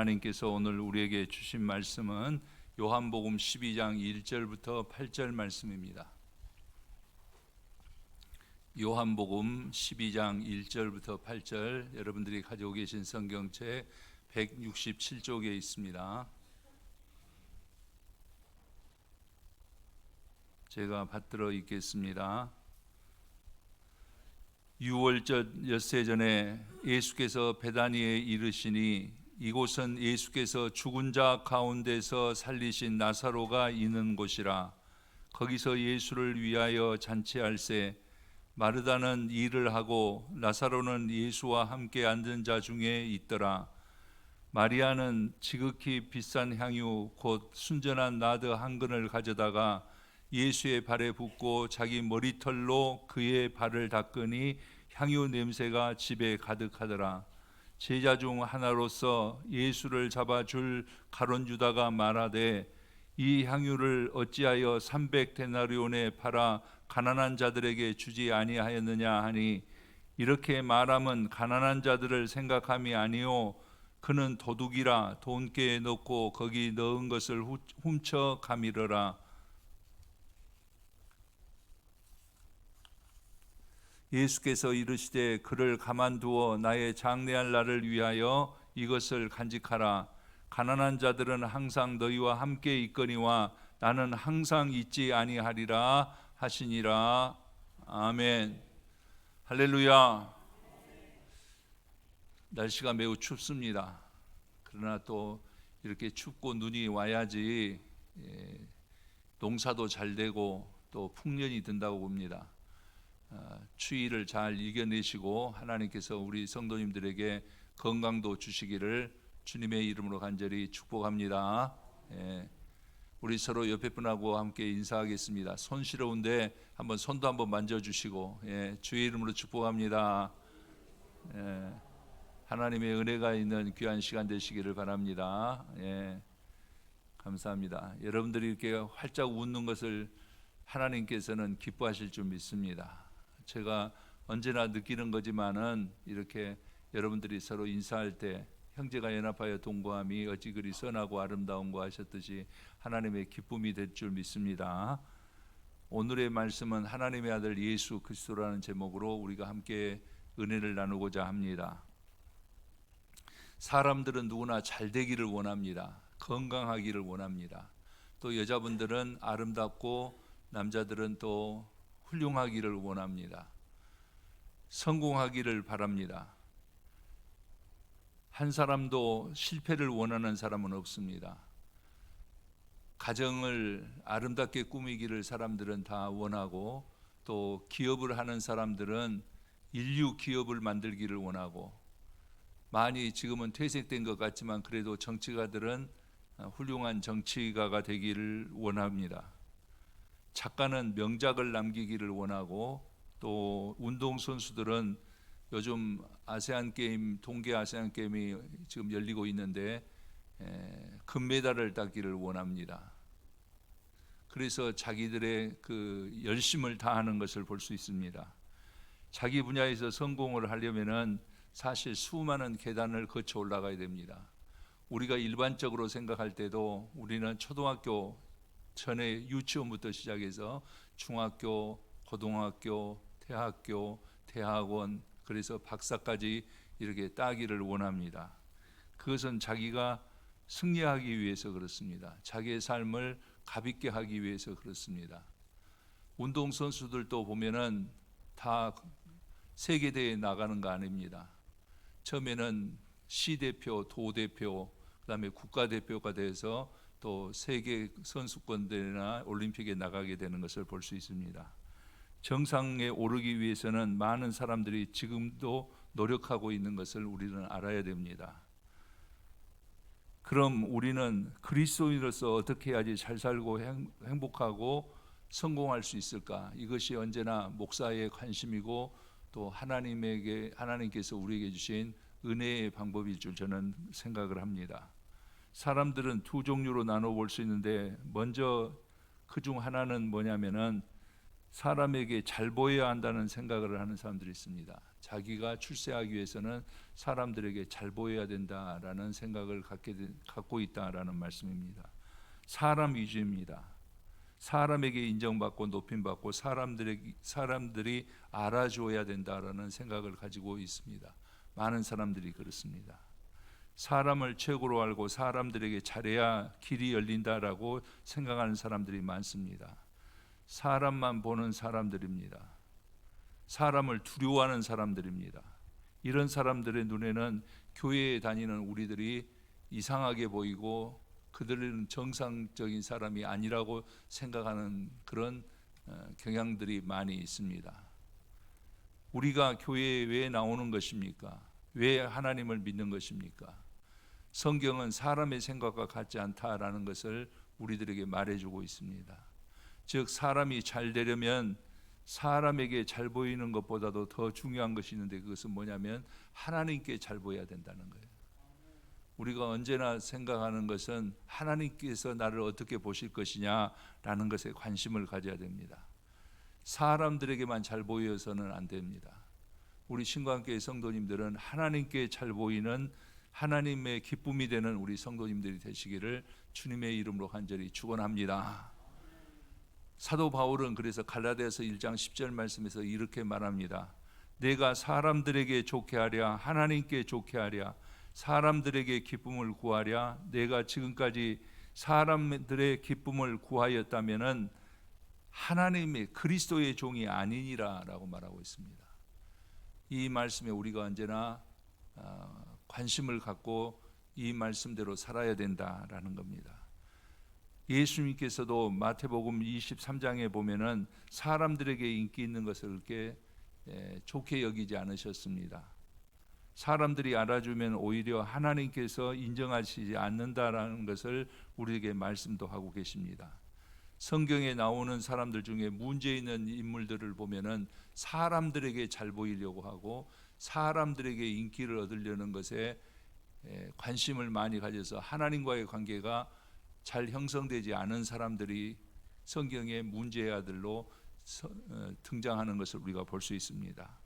하나님께서 오늘 우리에게 주신 말씀은 요한복음 12장 1절부터 8절 말씀입니다. 요한복음 12장 1절부터 8절, 여러분들이 가지고 계신 성경책 167쪽에 있습니다. 제가 받들어 읽겠습니다. 유월절 엿새 전에 예수께서 베다니에 이르시니 이곳은 예수께서 죽은 자 가운데서 살리신 나사로가 있는 곳이라. 거기서 예수를 위하여 잔치할세 마르다는 일을 하고 나사로는 예수와 함께 앉은 자 중에 있더라. 마리아는 지극히 비싼 향유 곧 순전한 나드 한 근을 가져다가 예수의 발에 붓고 자기 머리털로 그의 발을 닦으니 향유 냄새가 집에 가득하더라. 제자 중 하나로서 예수를 잡아줄 가룟 유다가 말하되 이 향유를 어찌하여 300데나리온에 팔아 가난한 자들에게 주지 아니하였느냐 하니, 이렇게 말함은 가난한 자들을 생각함이 아니요 그는 도둑이라 돈께에 넣고 거기 넣은 것을 훔쳐 가미르라. 예수께서 이르시되 그를 가만두어 나의 장래할 날을 위하여 이것을 간직하라. 가난한 자들은 항상 너희와 함께 있거니와 나는 항상 있지 아니하리라 하시니라. 아멘. 할렐루야. 날씨가 매우 춥습니다. 그러나 또 이렇게 춥고 눈이 와야지 농사도 잘 되고 또 풍년이 든다고 봅니다. 추위를 잘 이겨내시고 하나님께서 우리 성도님들에게 건강도 주시기를 주님의 이름으로 간절히 축복합니다. 우리 서로 옆에 분하고 함께 인사하겠습니다. 손시러운데 한번 손도 한번 만져주시고, 주의 이름으로 축복합니다. 하나님의 은혜가 있는 귀한 시간 되시기를 바랍니다. 감사합니다. 여러분들이 이렇게 활짝 웃는 것을 하나님께서는 기뻐하실 줄 믿습니다. 제가 언제나 느끼는 거지만은 이렇게 여러분들이 서로 인사할 때 형제가 연합하여 동거함이 어찌 그리 선하고 아름다운고 하셨듯이 하나님의 기쁨이 될 줄 믿습니다. 오늘의 말씀은 하나님의 아들 예수 그리스도라는 제목으로 우리가 함께 은혜를 나누고자 합니다. 사람들은 누구나 잘 되기를 원합니다. 건강하기를 원합니다. 또 여자분들은 아름답고 남자들은 또 훌륭하기를 원합니다. 성공하기를 바랍니다. 한 사람도 실패를 원하는 사람은 없습니다. 가정을 아름답게 꾸미기를 사람들은 다 원하고, 또 기업을 하는 사람들은 인류 기업을 만들기를 원하고, 많이 지금은 퇴색된 것 같지만 그래도 정치가들은 훌륭한 정치가가 되기를 원합니다. 작가는 명작을 남기기를 원하고, 또 운동선수들은 요즘 아세안 게임, 동계 아세안 게임이 지금 열리고 있는데 금메달을 따기를 원합니다. 그래서 자기들의 그 열심을 다하는 것을 볼 수 있습니다. 자기 분야에서 성공을 하려면은 사실 수많은 계단을 거쳐 올라가야 됩니다. 우리가 일반적으로 생각할 때도 우리는 초등학교 전에 유치원부터 시작해서 중학교, 고등학교, 대학교, 대학원, 그래서 박사까지 이렇게 따기를 원합니다. 그것은 자기가 승리하기 위해서 그렇습니다. 자기의 삶을 값있게 하기 위해서 그렇습니다. 운동선수들도 보면은 다 세계대회에 나가는 거 아닙니다. 처음에는 시대표, 도대표, 그 다음에 국가대표가 돼서 또 세계 선수권대회나 올림픽에 나가게 되는 것을 볼 수 있습니다. 정상에 오르기 위해서는 많은 사람들이 지금도 노력하고 있는 것을 우리는 알아야 됩니다. 그럼 우리는 그리스도인으로서 어떻게 해야지 잘 살고 행복하고 성공할 수 있을까? 이것이 언제나 목사의 관심이고 또 하나님께서 우리에게 주신 은혜의 방법일 줄 저는 생각을 합니다. 사람들은 두 종류로 나눠 볼 수 있는데, 먼저 그 중 하나는 뭐냐면은 사람에게 잘 보여야 한다는 생각을 하는 사람들이 있습니다. 자기가 출세하기 위해서는 사람들에게 잘 보여야 된다라는 생각을 갖고 있다라는 말씀입니다. 사람 위주입니다. 사람에게 인정받고 높임받고 사람들이 알아줘야 된다라는 생각을 가지고 있습니다. 많은 사람들이 그렇습니다. 사람을 최고로 알고 사람들에게 잘해야 길이 열린다라고 생각하는 사람들이 많습니다. 사람만 보는 사람들입니다. 사람을 두려워하는 사람들입니다. 이런 사람들의 눈에는 교회에 다니는 우리들이 이상하게 보이고 그들은 정상적인 사람이 아니라고 생각하는 그런 경향들이 많이 있습니다. 우리가 교회에 왜 나오는 것입니까? 왜 하나님을 믿는 것입니까? 성경은 사람의 생각과 같지 않다라는 것을 우리들에게 말해주고 있습니다. 즉 사람이 잘 되려면 사람에게 잘 보이는 것보다도 더 중요한 것이 있는데, 그것은 뭐냐면 하나님께 잘 보여야 된다는 거예요. 우리가 언제나 생각하는 것은 하나님께서 나를 어떻게 보실 것이냐라는 것에 관심을 가져야 됩니다. 사람들에게만 잘 보여서는 안 됩니다. 우리 신광교회 성도님들은 하나님께 잘 보이는 하나님의 기쁨이 되는 우리 성도님들이 되시기를 주님의 이름으로 간절히 축원합니다. 사도 바울은 그래서 갈라디아서 1장 10절 말씀에서 이렇게 말합니다. 내가 사람들에게 좋게 하랴 하나님께 좋게 하랴 사람들에게 기쁨을 구하랴 내가 지금까지 사람들의 기쁨을 구하였다면은 하나님의 그리스도의 종이 아니니라라고 말하고 있습니다. 이 말씀에 우리가 언제나 관심을 갖고 이 말씀대로 살아야 된다라는 겁니다. 예수님께서도 마태복음 23장에 보면은 사람들에게 인기 있는 것을 그렇게 좋게 여기지 않으셨습니다. 사람들이 알아주면 오히려 하나님께서 인정하시지 않는다라는 것을 우리에게 말씀도 하고 계십니다. 성경에 나오는 사람들 중에 문제 있는 인물들을 보면은 사람들에게 잘 보이려고 하고 사람들에게 인기를 얻으려는 것에 관심을 많이 가져서 하나님과의 관계가 잘 형성되지 않은 사람들이 성경의 문제의 아들로 등장하는 것을 우리가 볼 수 있습니다.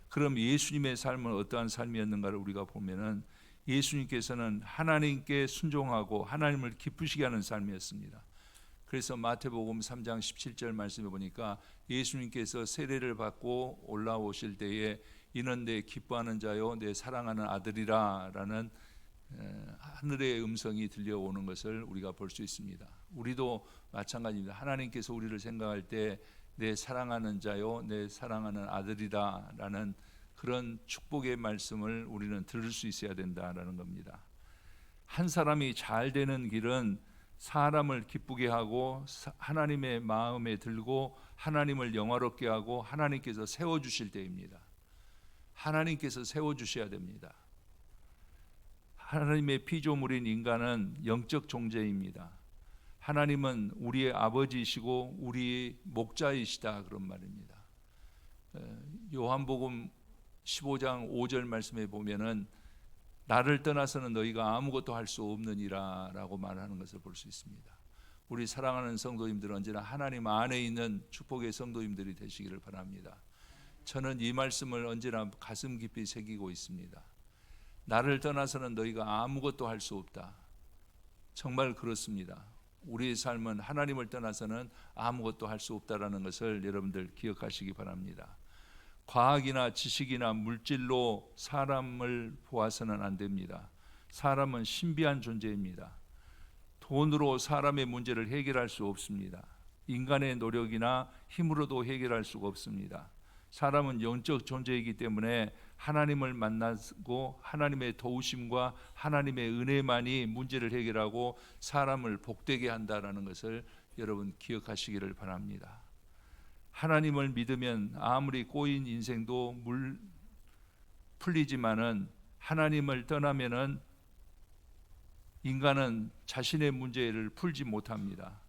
그럼 예수님의 삶은 어떠한 삶이었는가를 우리가 보면은 예수님께서는 하나님께 순종하고 하나님을 기쁘시게 하는 삶이었습니다. 그래서 마태복음 3장 17절 말씀에 보니까 예수님께서 세례를 받고 올라오실 때에 이는 내 기뻐하는 자요 내 사랑하는 아들이라 라는 하늘의 음성이 들려오는 것을 우리가 볼 수 있습니다. 우리도 마찬가지입니다. 하나님께서 우리를 생각할 때 내 사랑하는 자요 내 사랑하는 아들이다 라는 그런 축복의 말씀을 우리는 들을 수 있어야 된다라는 겁니다. 한 사람이 잘 되는 길은 사람을 기쁘게 하고 하나님의 마음에 들고 하나님을 영화롭게 하고 하나님께서 세워주실 때입니다. 하나님께서 세워주셔야 됩니다. 하나님의 피조물인 인간은 영적 존재입니다. 하나님은 우리의 아버지이시고 우리의 목자이시다 그런 말입니다. 요한복음 15장 5절 말씀에 보면은 나를 떠나서는 너희가 아무것도 할 수 없느니라 라고 말하는 것을 볼 수 있습니다. 우리 사랑하는 성도님들은 언제나 하나님 안에 있는 축복의 성도님들이 되시기를 바랍니다. 저는 이 말씀을 언제나 가슴 깊이 새기고 있습니다. 나를 떠나서는 너희가 아무것도 할 수 없다. 정말 그렇습니다. 우리의 삶은 하나님을 떠나서는 아무것도 할 수 없다라는 것을 여러분들 기억하시기 바랍니다. 과학이나 지식이나 물질로 사람을 보아서는 안 됩니다. 사람은 신비한 존재입니다. 돈으로 사람의 문제를 해결할 수 없습니다. 인간의 노력이나 힘으로도 해결할 수가 없습니다. 사람은 영적 존재이기 때문에 하나님을 만나고 하나님의 도우심과 하나님의 은혜만이 문제를 해결하고 사람을 복되게 한다라는 것을 여러분 기억하시기를 바랍니다. 하나님을 믿으면 아무리 꼬인 인생도 풀리지만은 하나님을 떠나면은 인간은 자신의 문제를 풀지 못합니다.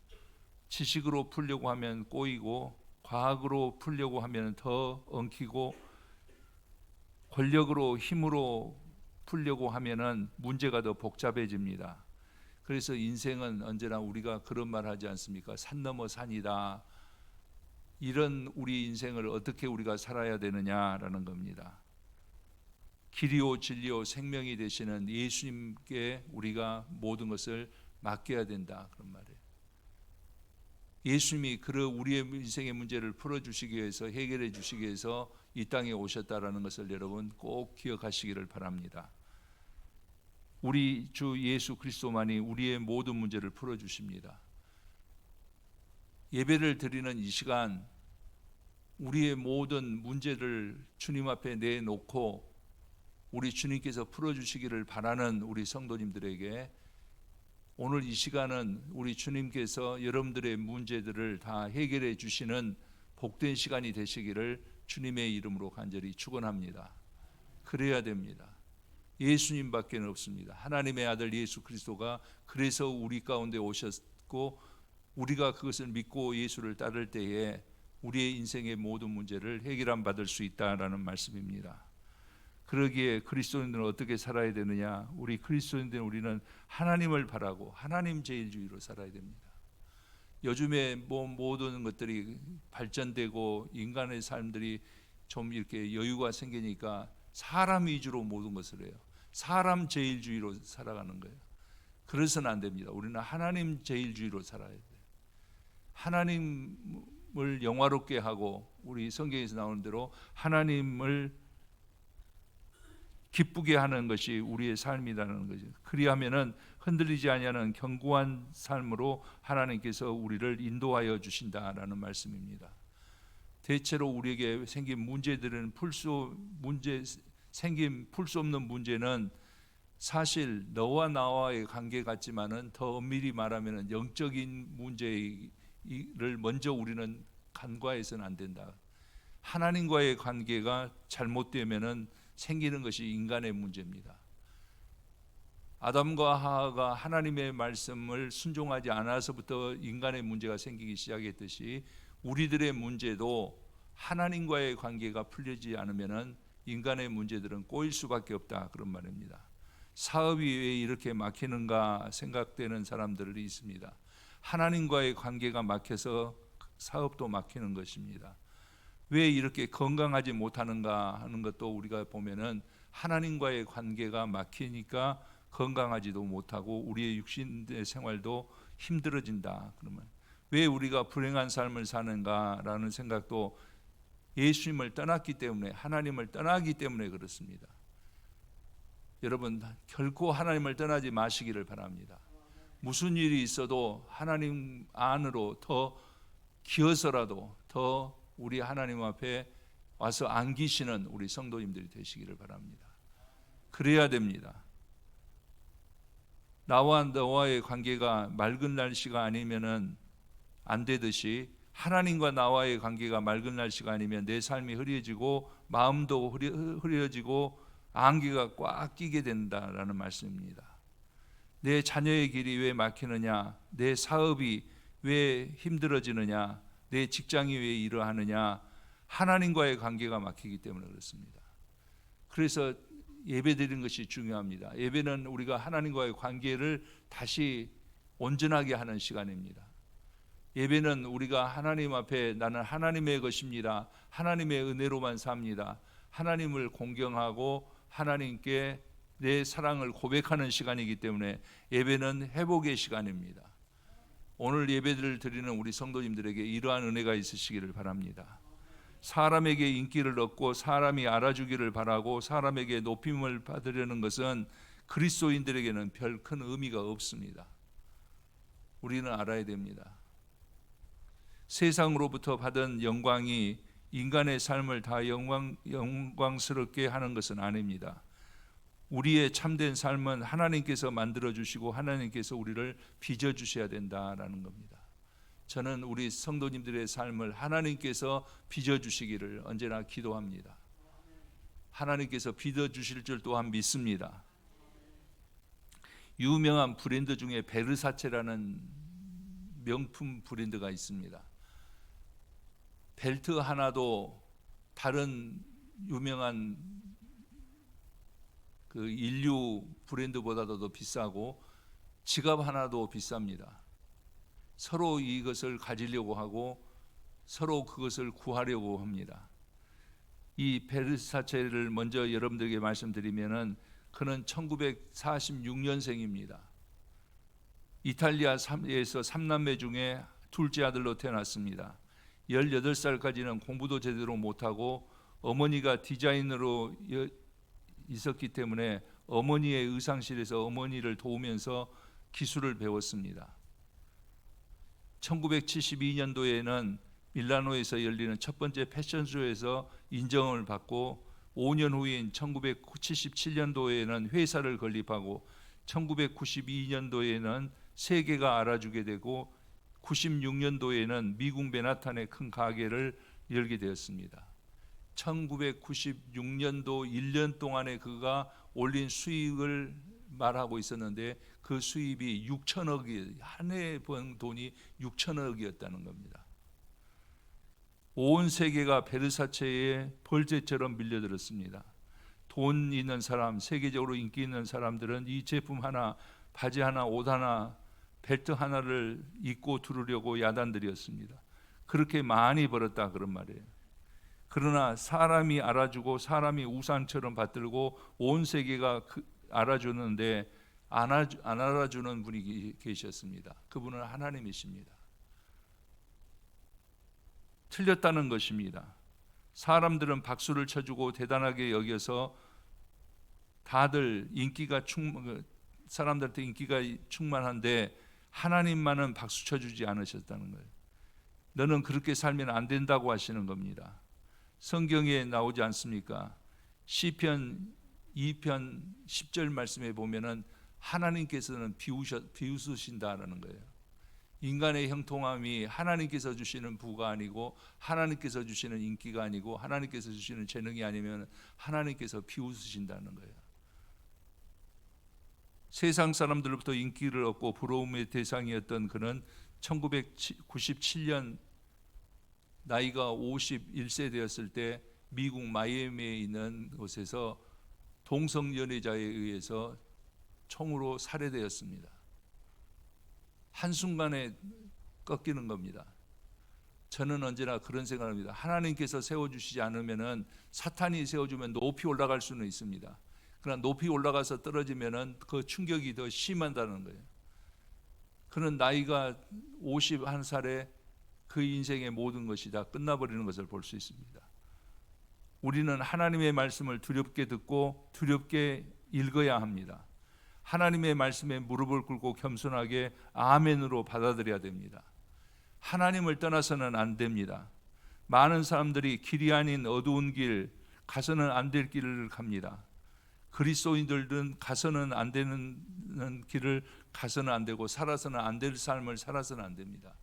지식으로 풀려고 하면 꼬이고 과학으로 풀려고 하면 더 엉키고 권력으로 힘으로 풀려고 하면은 문제가 더 복잡해집니다. 그래서 인생은 언제나 우리가 그런 말 하지 않습니까? 산 넘어 산이다. 이런 우리 인생을 어떻게 우리가 살아야 되느냐라는 겁니다. 길이요 진리요 생명이 되시는 예수님께 우리가 모든 것을 맡겨야 된다, 그런 말이에요. 예수님이 우리의 인생의 문제를 풀어주시기 위해서, 해결해 주시기 위해서 이 땅에 오셨다라는 것을 여러분 꼭 기억하시기를 바랍니다. 우리 주 예수 그리스도만이 우리의 모든 문제를 풀어주십니다. 예배를 드리는 이 시간, 우리의 모든 문제를 주님 앞에 내놓고 우리 주님께서 풀어주시기를 바라는 우리 성도님들에게 오늘 이 시간은 우리 주님께서 여러분들의 문제들을 다 해결해 주시는 복된 시간이 되시기를 주님의 이름으로 간절히 축원합니다. 그래야 됩니다. 예수님밖에 없습니다. 하나님의 아들 예수 그리스도가 그래서 우리 가운데 오셨고, 우리가 그것을 믿고 예수를 따를 때에 우리의 인생의 모든 문제를 해결함 받을 수 있다라는 말씀입니다. 그러기에 그리스도인들은 어떻게 살아야 되느냐? 우리 그리스도인들은 우리는 하나님을 바라고 하나님 제일주의로 살아야 됩니다. 요즘에 모든 것들이 발전되고 인간의 삶들이 좀 이렇게 여유가 생기니까 사람 위주로 모든 것을 해요. 사람 제일주의로 살아가는 거예요. 그래서는 안 됩니다. 우리는 하나님 제일주의로 살아야 돼요. 하나님을 영화롭게 하고, 우리 성경에서 나오는 대로 하나님을 기쁘게 하는 것이 우리의 삶이라는 거죠. 그리하면은 흔들리지 아니하는 견고한 삶으로 하나님께서 우리를 인도하여 주신다라는 말씀입니다. 대체로 우리에게 생긴 문제들은 풀 수 없는 문제는 사실 너와 나와의 관계 같지만은 더 엄밀히 말하면은 영적인 문제를 먼저 우리는 간과해서는 안 된다. 하나님과의 관계가 잘못되면은 생기는 것이 인간의 문제입니다. 아담과 하와가 하나님의 말씀을 순종하지 않아서부터 인간의 문제가 생기기 시작했듯이 우리들의 문제도 하나님과의 관계가 풀리지 않으면 인간의 문제들은 꼬일 수밖에 없다, 그런 말입니다. 사업이 왜 이렇게 막히는가 생각되는 사람들이 있습니다. 하나님과의 관계가 막혀서 사업도 막히는 것입니다. 왜 이렇게 건강하지 못하는가 하는 것도 우리가 보면은 하나님과의 관계가 막히니까 건강하지도 못하고 우리의 육신의 생활도 힘들어진다. 그러면 왜 우리가 불행한 삶을 사는가라는 생각도 예수님을 떠났기 때문에, 하나님을 떠나기 때문에 그렇습니다. 여러분, 결코 하나님을 떠나지 마시기를 바랍니다. 무슨 일이 있어도 하나님 안으로 더 기어서라도 더 우리 하나님 앞에 와서 안기시는 우리 성도님들이 되시기를 바랍니다. 그래야 됩니다. 나와 너와의 관계가 맑은 날씨가 아니면은 안 되듯이, 하나님과 나와의 관계가 맑은 날씨가 아니면 내 삶이 흐려지고 마음도 흐려지고 안개가 꽉 끼게 된다라는 말씀입니다. 내 자녀의 길이 왜 막히느냐? 내 사업이 왜 힘들어지느냐? 내 직장이 왜 이러하느냐? 하나님과의 관계가 막히기 때문에 그렇습니다. 그래서 예배 드리는 것이 중요합니다. 예배는 우리가 하나님과의 관계를 다시 온전하게 하는 시간입니다. 예배는 우리가 하나님 앞에 나는 하나님의 것입니다, 하나님의 은혜로만 삽니다, 하나님을 공경하고 하나님께 내 사랑을 고백하는 시간이기 때문에 예배는 회복의 시간입니다. 오늘 예배를 드리는 우리 성도님들에게 이러한 은혜가 있으시기를 바랍니다. 사람에게 인기를 얻고 사람이 알아주기를 바라고 사람에게 높임을 받으려는 것은 그리스도인들에게는 별 큰 의미가 없습니다. 우리는 알아야 됩니다. 세상으로부터 받은 영광이 인간의 삶을 다 영광스럽게 하는 것은 아닙니다. 우리의 참된 삶은 하나님께서 만들어주시고 하나님께서 우리를 빚어주셔야 된다라는 겁니다. 저는 우리 성도님들의 삶을 하나님께서 빚어주시기를 언제나 기도합니다. 하나님께서 빚어주실 줄 또한 믿습니다. 유명한 브랜드 중에 베르사체라는 명품 브랜드가 있습니다. 벨트 하나도 다른 유명한 그 인류 브랜드보다도 더 비싸고 지갑 하나도 비쌉니다. 서로 이것을 가지려고 하고 서로 그것을 구하려고 합니다. 이 베르사체를 먼저 여러분들에게 말씀드리면은 그는 1946년생입니다. 이탈리아에서 3남매 중에 둘째 아들로 태어났습니다. 18살까지는 공부도 제대로 못하고 어머니가 디자이너로 있었기 때문에 어머니의 의상실에서 어머니를 도우면서 기술을 배웠습니다. 1972년도에는 밀라노에서 열리는 첫 번째 패션쇼에서 인정을 받고 5년 후인 1977년도에는 회사를 건립하고 1992년도에는 세계가 알아주게 되고 96년도에는 미국 맨하탄에 큰 가게를 열게 되었습니다. 1996년도 1년 동안에 그가 올린 수익을 말하고 있었는데 그 수입이 6천억이, 한 해에 번 돈이 6천억이었다는 겁니다. 온 세계가 베르사체의 벌떼처럼 밀려들었습니다. 돈 있는 사람, 세계적으로 인기 있는 사람들은 이 제품 하나, 바지 하나, 옷 하나, 벨트 하나를 입고 두르려고 야단들이었습니다. 그렇게 많이 벌었다 그런 말이에요. 그러나 사람이 알아주고 사람이 우상처럼 받들고 온 세계가 알아주는데 안 알아주는 분이 계셨습니다. 그분은 하나님이십니다. 틀렸다는 것입니다. 사람들은 박수를 쳐주고 대단하게 여겨서 다들 사람들한테 인기가 충만한데 하나님만은 박수 쳐주지 않으셨다는 거예요. 너는 그렇게 살면 안 된다고 하시는 겁니다. 성경에 나오지 않습니까? 시편 2편 10절 말씀에 보면은 하나님께서는 비웃으신다라는 거예요. 인간의 형통함이 하나님께서 주시는 부가 아니고 하나님께서 주시는 인기가 아니고 하나님께서 주시는 재능이 아니면 하나님께서 비웃으신다는 거예요. 세상 사람들로부터 인기를 얻고 부러움의 대상이었던 그는 1997년 나이가 51세 되었을 때 미국 마이애미에 있는 곳에서 동성연애자에 의해서 총으로 살해되었습니다. 한순간에 꺾이는 겁니다. 저는 언제나 그런 생각을 합니다. 하나님께서 세워주시지 않으면 사탄이 세워주면 높이 올라갈 수는 있습니다. 그러나 높이 올라가서 떨어지면 그 충격이 더 심하다는 거예요. 그는 나이가 51살에 그 인생의 모든 것이 다 끝나버리는 것을 볼 수 있습니다. 우리는 하나님의 말씀을 두렵게 듣고 두렵게 읽어야 합니다. 하나님의 말씀에 무릎을 꿇고 겸손하게 아멘으로 받아들여야 됩니다. 하나님을 떠나서는 안 됩니다. 많은 사람들이 길이 아닌 어두운 길, 가서는 안 될 길을 갑니다. 그리스도인들은 가서는 안 되는 길을 가서는 안 되고 살아서는 안 될 삶을 살아서는 안 됩니다.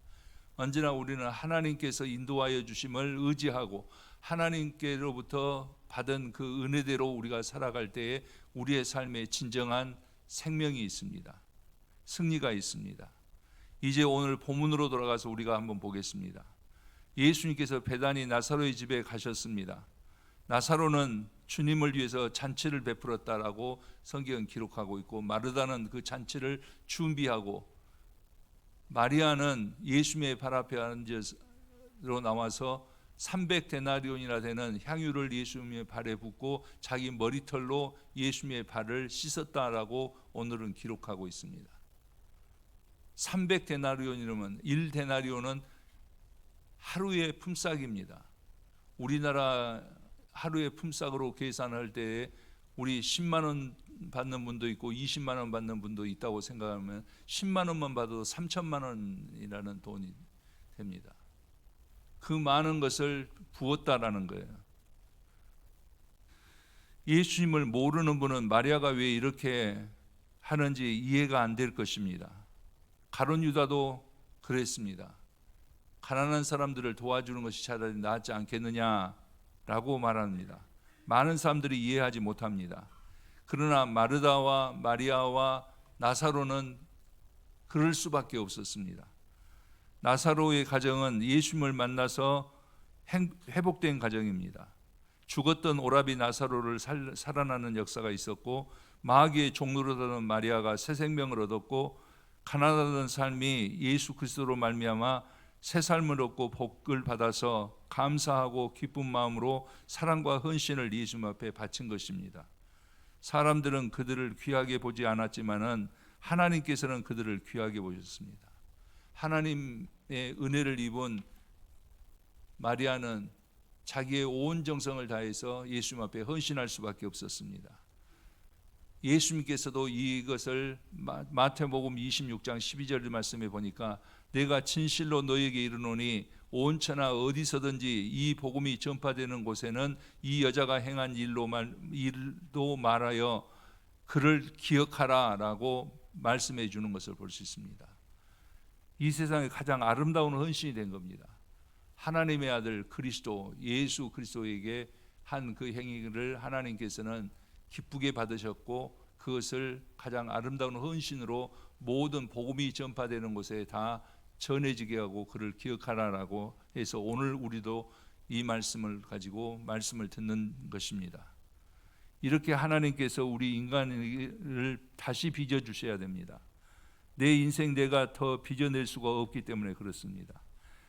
언제나 우리는 하나님께서 인도하여 주심을 의지하고 하나님께로부터 받은 그 은혜대로 우리가 살아갈 때에 우리의 삶에 진정한 생명이 있습니다. 승리가 있습니다. 이제 오늘 본문으로 돌아가서 우리가 한번 보겠습니다. 예수님께서 베다니 나사로의 집에 가셨습니다. 나사로는 주님을 위해서 잔치를 베풀었다라고 성경은 기록하고 있고, 마르다는 그 잔치를 준비하고, 마리아는 예수님의 발 앞에 앉아서 나와서 300데나리온이나 되는 향유를 예수님의 발에 붓고 자기 머리털로 예수님의 발을 씻었다라고 오늘은 기록하고 있습니다. 300데나리온이면 1데나리온은 하루의 품삯입니다. 우리나라 하루의 품삯으로 계산할 때에 우리 10만 원 받는 분도 있고 20만 원 받는 분도 있다고 생각하면 10만 원만 받아도 3천만 원이라는 돈이 됩니다. 그 많은 것을 부었다라는 거예요. 예수님을 모르는 분은 마리아가 왜 이렇게 하는지 이해가 안 될 것입니다. 가룟 유다도 그랬습니다. 가난한 사람들을 도와주는 것이 차라리 낫지 않겠느냐라고 말합니다. 많은 사람들이 이해하지 못합니다. 그러나 마르다와 마리아와 나사로는 그럴 수밖에 없었습니다. 나사로의 가정은 예수님을 만나서 회복된 가정입니다. 죽었던 오라비 나사로를 살아나는 역사가 있었고, 마귀의 종로로 되는 마리아가 새 생명을 얻었고, 가난하던 삶이 예수 그리스도로 말미암아 새 삶을 얻고 복을 받아서 감사하고 기쁜 마음으로 사랑과 헌신을 예수님 앞에 바친 것입니다. 사람들은 그들을 귀하게 보지 않았지만은 하나님께서는 그들을 귀하게 보셨습니다. 하나님의 은혜를 입은 마리아는 자기의 온 정성을 다해서 예수님 앞에 헌신할 수밖에 없었습니다. 예수님께서도 이것을 마태복음 26장 12절 말씀에 보니까 내가 진실로 너에게 이르노니 온 천하 어디서든지 이 복음이 전파되는 곳에는 이 여자가 행한 일도 말하여 그를 기억하라 라고 말씀해 주는 것을 볼 수 있습니다. 이 세상에 가장 아름다운 헌신이 된 겁니다. 하나님의 아들 그리스도 예수 그리스도에게 한 그 행위를 하나님께서는 기쁘게 받으셨고 그것을 가장 아름다운 헌신으로 모든 복음이 전파되는 곳에 다 전해지게 하고 그를 기억하라라고 해서 오늘 우리도 이 말씀을 가지고 말씀을 듣는 것입니다. 이렇게 하나님께서 우리 인간을 다시 빚어주셔야 됩니다. 내 인생 내가 더 빚어낼 수가 없기 때문에 그렇습니다.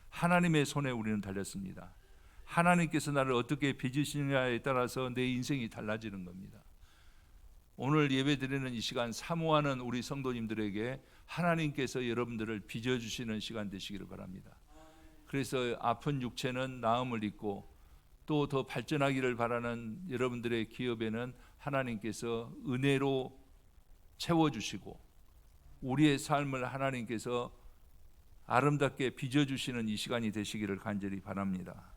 하나님의 손에 우리는 달렸습니다. 하나님께서 나를 어떻게 빚으시느냐에 따라서 내 인생이 달라지는 겁니다. 오늘 예배드리는 이 시간 사모하는 우리 성도님들에게 하나님께서 여러분들을 빚어주시는 시간 되시기를 바랍니다. 그래서 아픈 육체는 나음을 입고 또 더 발전하기를 바라는 여러분들의 기업에는 하나님께서 은혜로 채워주시고 우리의 삶을 하나님께서 아름답게 빚어주시는 이 시간이 되시기를 간절히 바랍니다.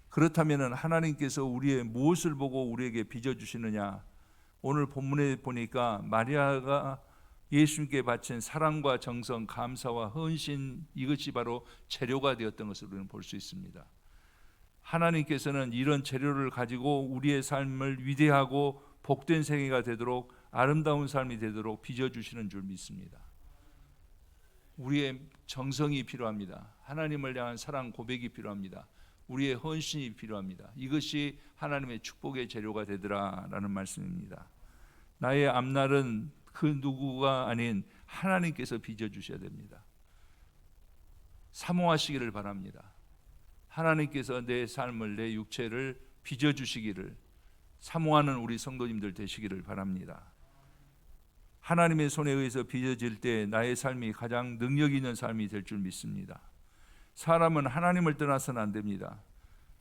그렇다면 하나님께서 우리의 무엇을 보고 우리에게 빚어주시느냐? 오늘 본문에 보니까 마리아가 예수님께 바친 사랑과 정성, 감사와 헌신, 이것이 바로 재료가 되었던 것을 우리는 볼 수 있습니다. 하나님께서는 이런 재료를 가지고 우리의 삶을 위대하고 복된 생애가 되도록 아름다운 삶이 되도록 빚어주시는 줄 믿습니다. 우리의 정성이 필요합니다. 하나님을 향한 사랑 고백이 필요합니다. 우리의 헌신이 필요합니다. 이것이 하나님의 축복의 재료가 되더라라는 말씀입니다. 나의 앞날은 그 누구가 아닌 하나님께서 빚어주셔야 됩니다. 사모하시기를 바랍니다. 하나님께서 내 삶을 내 육체를 빚어주시기를 사모하는 우리 성도님들 되시기를 바랍니다. 하나님의 손에 의해서 빚어질 때 나의 삶이 가장 능력 있는 삶이 될 줄 믿습니다. 사람은 하나님을 떠나서는 안 됩니다.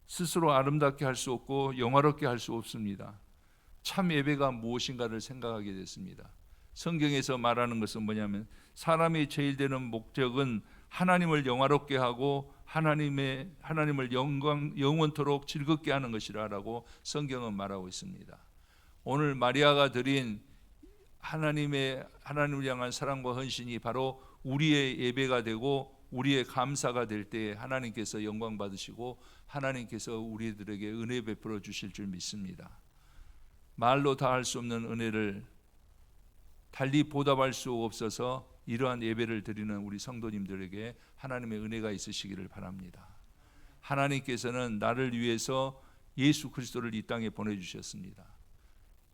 스스로 아름답게 할 수 없고 영화롭게 할 수 없습니다. 참 예배가 무엇인가를 생각하게 됐습니다. 성경에서 말하는 것은 뭐냐면 사람이 제일 되는 목적은 하나님을 영화롭게 하고 하나님을 영원토록 즐겁게 하는 것이라고 성경은 말하고 있습니다. 오늘 마리아가 드린 하나님을 향한 사랑과 헌신이 바로 우리의 예배가 되고 우리의 감사가 될 때 하나님께서 영광 받으시고 하나님께서 우리들에게 은혜 베풀어 주실 줄 믿습니다. 말로 다 할 수 없는 은혜를 달리 보답할 수 없어서 이러한 예배를 드리는 우리 성도님들에게 하나님의 은혜가 있으시기를 바랍니다. 하나님께서는 나를 위해서 예수 그리스도를 이 땅에 보내주셨습니다.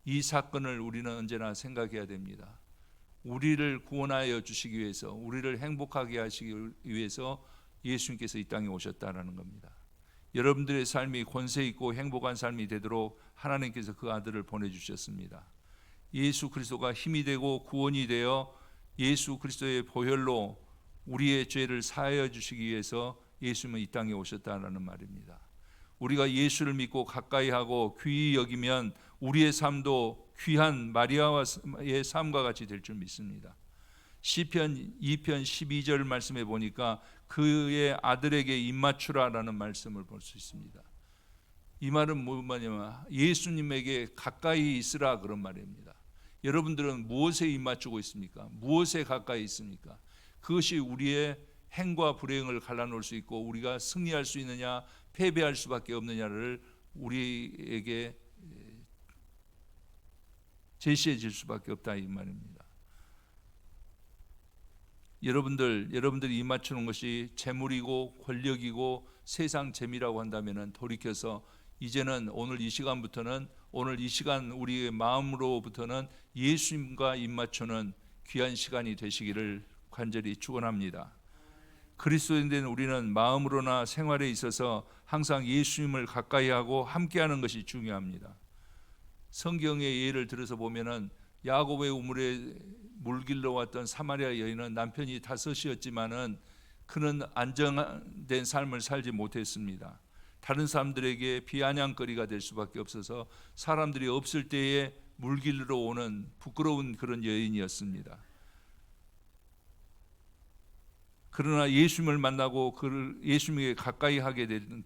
이 사건을 우리는 언제나 생각해야 됩니다. 우리를 구원하여 주시기 위해서 우리를 행복하게 하시기 위해서 예수님께서 이 땅에 오셨다라는 겁니다. 여러분들의 삶이 권세 있고 행복한 삶이 되도록 하나님께서 그 아들을 보내주셨습니다. 예수 그리스도가 힘이 되고 구원이 되어 예수 그리스도의 보혈로 우리의 죄를 사하여 주시기 위해서 예수님은 이 땅에 오셨다라는 말입니다. 우리가 예수를 믿고 가까이 하고 귀히 여기면 우리의 삶도 귀한 마리아의 삶과 같이 될 줄 믿습니다. 시편 2편 12절 말씀에 보니까 그의 아들에게 입맞추라라는 말씀을 볼 수 있습니다. 이 말은 뭐냐면 예수님에게 가까이 있으라 그런 말입니다. 여러분들은 무엇에 입맞추고 있습니까? 무엇에 가까이 있습니까? 그것이 우리의 행과 불행을 갈라놓을 수 있고 우리가 승리할 수 있느냐 패배할 수밖에 없느냐를 우리에게 제시해 줄 수밖에 없다 이 말입니다. 여러분들이 입맞추는 것이 재물이고 권력이고 세상 재미라고 한다면 돌이켜서 이제는 오늘 이 시간부터는 오늘 이 시간 우리의 마음으로부터는 예수님과 입맞추는 귀한 시간이 되시기를 간절히 축원합니다. 그리스도인 된 우리는 마음으로나 생활에 있어서 항상 예수님을 가까이 하고 함께하는 것이 중요합니다. 성경의 예를 들어서 보면은 야곱의 우물에 물 길러 왔던 사마리아 여인은 남편이 다섯이었지만은 그는 안정된 삶을 살지 못했습니다. 다른 사람들에게 비아냥거리가 될 수밖에 없어서 사람들이 없을 때에 물 길러 오는 부끄러운 그런 여인이었습니다. 그러나 예수님을 만나고 그를 예수님에게 가까이 하게 된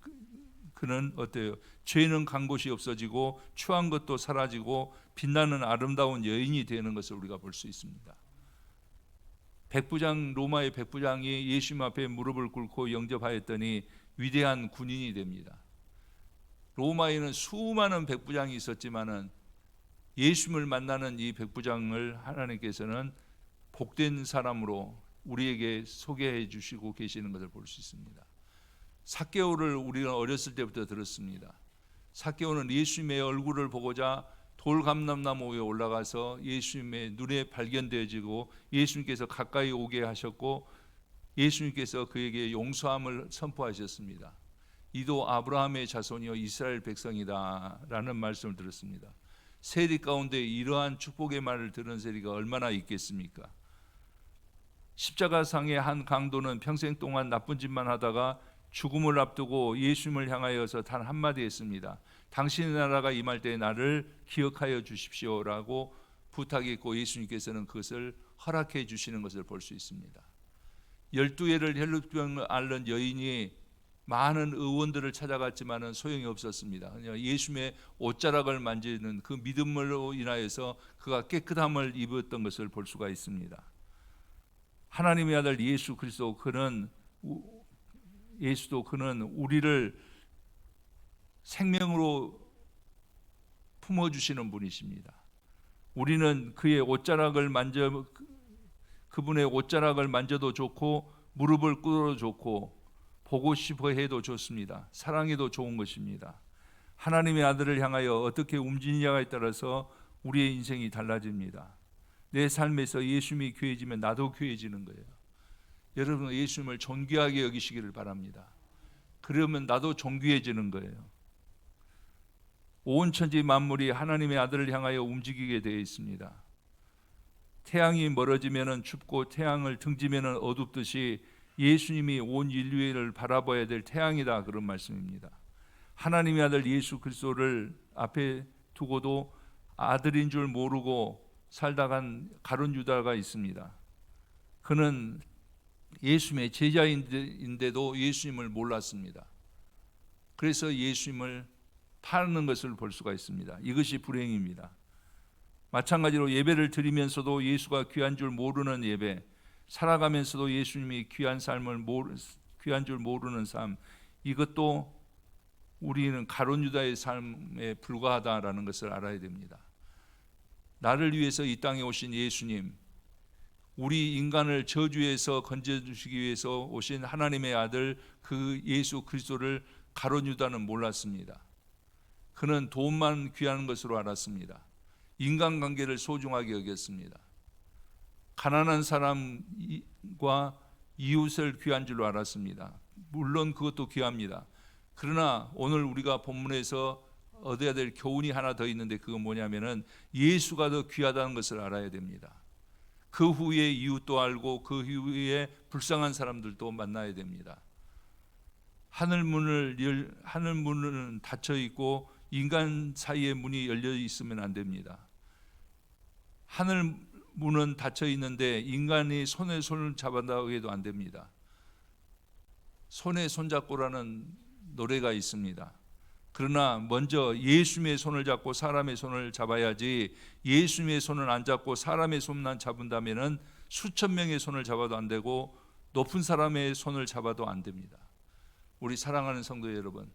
그는 어때요? 죄는 간 곳이 없어지고 추한 것도 사라지고 빛나는 아름다운 여인이 되는 것을 우리가 볼 수 있습니다. 백부장, 로마의 백부장이 예수님 앞에 무릎을 꿇고 영접하였더니 위대한 군인이 됩니다. 로마에는 수많은 백부장이 있었지만은 예수님을 만나는 이 백부장을 하나님께서는 복된 사람으로 우리에게 소개해 주시고 계시는 것을 볼 수 있습니다. 삭개오를 우리가 어렸을 때부터 들었습니다. 삭개오는 예수님의 얼굴을 보고자 돌감람나무 위에 올라가서 예수님의 눈에 발견되어지고 예수님께서 가까이 오게 하셨고 예수님께서 그에게 용서함을 선포하셨습니다. 이도 아브라함의 자손이요 이스라엘 백성이다 라는 말씀을 들었습니다. 세리 가운데 이러한 축복의 말을 들은 세리가 얼마나 있겠습니까? 십자가상의 한 강도는 평생 동안 나쁜 짓만 하다가 죽음을 앞두고 예수님을 향하여서 단 한마디 했습니다. 당신의 나라가 임할 때 나를 기억하여 주십시오라고 부탁했고 예수님께서는 그것을 허락해 주시는 것을 볼 수 있습니다. 12해를 혈루병을 앓는 여인이 많은 의원들을 찾아갔지만은 소용이 없었습니다. 예수님의 옷자락을 만지는 그 믿음으로 인하여서 그가 깨끗함을 입었던 것을 볼 수가 있습니다. 하나님의 아들 예수 그리스도 그는 우리를 생명으로 품어주시는 분이십니다. 우리는 그분의 옷자락을 만져도 좋고 무릎을 꿇어도 좋고 보고 싶어 해도 좋습니다. 사랑해도 좋은 것입니다. 하나님의 아들을 향하여 어떻게 움직이냐에 따라서 우리의 인생이 달라집니다. 내 삶에서 예수님이 귀해지면 나도 귀해지는 거예요. 여러분 예수님을 존귀하게 여기시기를 바랍니다. 그러면 나도 존귀해지는 거예요. 온 천지 만물이 하나님의 아들을 향하여 움직이게 되어 있습니다. 태양이 멀어지면 춥고 태양을 등지면 어둡듯이 예수님이 온 인류를 바라봐야 될 태양이다 그런 말씀입니다. 하나님의 아들 예수 그리스도를 앞에 두고도 아들인 줄 모르고 살다간 가룟 유다가 있습니다. 그는 예수님의 제자인데도 예수님을 몰랐습니다. 그래서 예수님을 파는 것을 볼 수가 있습니다. 이것이 불행입니다. 마찬가지로 예배를 드리면서도 예수가 귀한 줄 모르는 예배, 살아가면서도 예수님이 귀한 줄 모르는 삶, 이것도 우리는 가룟 유다의 삶에 불과하다라는 것을 알아야 됩니다. 나를 위해서 이 땅에 오신 예수님, 우리 인간을 저주에서 건져주시기 위해서 오신 하나님의 아들 그 예수 그리스도를 가룟 유다는 몰랐습니다. 그는 돈만 귀한 것으로 알았습니다. 인간관계를 소중하게 여겼습니다. 가난한 사람과 이웃을 귀한 줄로 알았습니다. 물론 그것도 귀합니다. 그러나 오늘 우리가 본문에서 얻어야 될 교훈이 하나 더 있는데 그건 뭐냐면은 예수가 더 귀하다는 것을 알아야 됩니다. 그 후에 이웃도 알고 그 후에 불쌍한 사람들도 만나야 됩니다. 하늘 문은 닫혀 있고 인간 사이의 문이 열려 있으면 안 됩니다. 하늘 문은 닫혀 있는데 인간이 손에 손을 잡아다고 해도 안 됩니다. 손에 손잡고라는 노래가 있습니다. 그러나 먼저 예수님의 손을 잡고 사람의 손을 잡아야지, 예수님의 손을 안 잡고 사람의 손만 잡은다면은 수천 명의 손을 잡아도 안 되고 높은 사람의 손을 잡아도 안 됩니다. 우리 사랑하는 성도 여러분,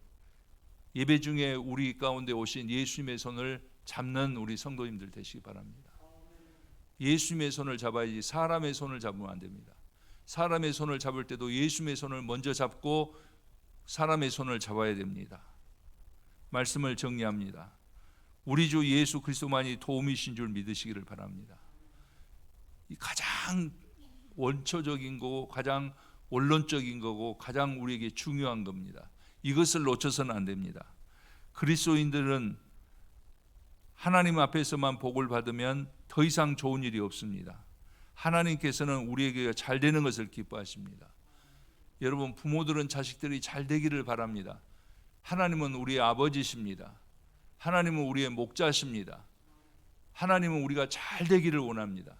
예배 중에 우리 가운데 오신 예수님의 손을 잡는 우리 성도님들 되시기 바랍니다. 예수님의 손을 잡아야지 사람의 손을 잡으면 안 됩니다. 사람의 손을 잡을 때도 예수님의 손을 먼저 잡고 사람의 손을 잡아야 됩니다. 말씀을 정리합니다. 우리 주 예수 그리스도만이 도움이신 줄 믿으시기를 바랍니다. 이 가장 원초적인 거고 가장 원론적인 거고 가장 우리에게 중요한 겁니다. 이것을 놓쳐서는 안 됩니다. 그리스도인들은 하나님 앞에서만 복을 받으면 더 이상 좋은 일이 없습니다. 하나님께서는 우리에게 잘 되는 것을 기뻐하십니다. 여러분, 부모들은 자식들이 잘 되기를 바랍니다. 하나님은 우리의 아버지십니다. 하나님은 우리의 목자십니다. 하나님은 우리가 잘 되기를 원합니다.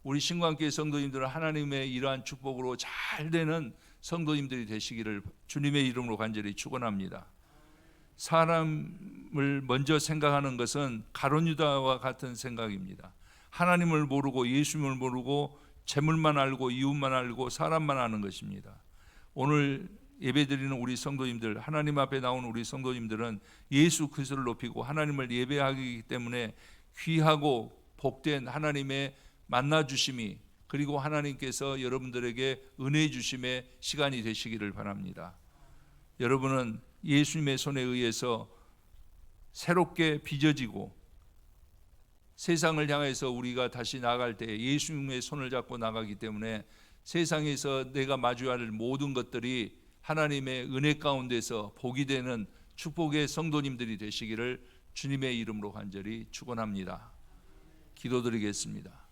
우리 신광교회 성도님들은 하나님의 이러한 축복으로 잘 되는 성도님들이 되시기를 주님의 이름으로 간절히 축원합니다. 사람을 먼저 생각하는 것은 가룟 유다와 같은 생각입니다. 하나님을 모르고 예수님을 모르고 재물만 알고 이웃만 알고 사람만 아는 것입니다. 오늘 예배드리는 우리 성도님들, 하나님 앞에 나온 우리 성도님들은 예수 그리스도를 높이고 하나님을 예배하기 때문에 귀하고 복된 하나님의 만나주심이, 그리고 하나님께서 여러분들에게 은혜 주심의 시간이 되시기를 바랍니다. 여러분은 예수님의 손에 의해서 새롭게 빚어지고 세상을 향해서 우리가 다시 나아갈 때 예수님의 손을 잡고 나가기 때문에 세상에서 내가 마주해야 할 모든 것들이 하나님의 은혜 가운데서 복이 되는 축복의 성도님들이 되시기를 주님의 이름으로 간절히 축원합니다. 기도드리겠습니다.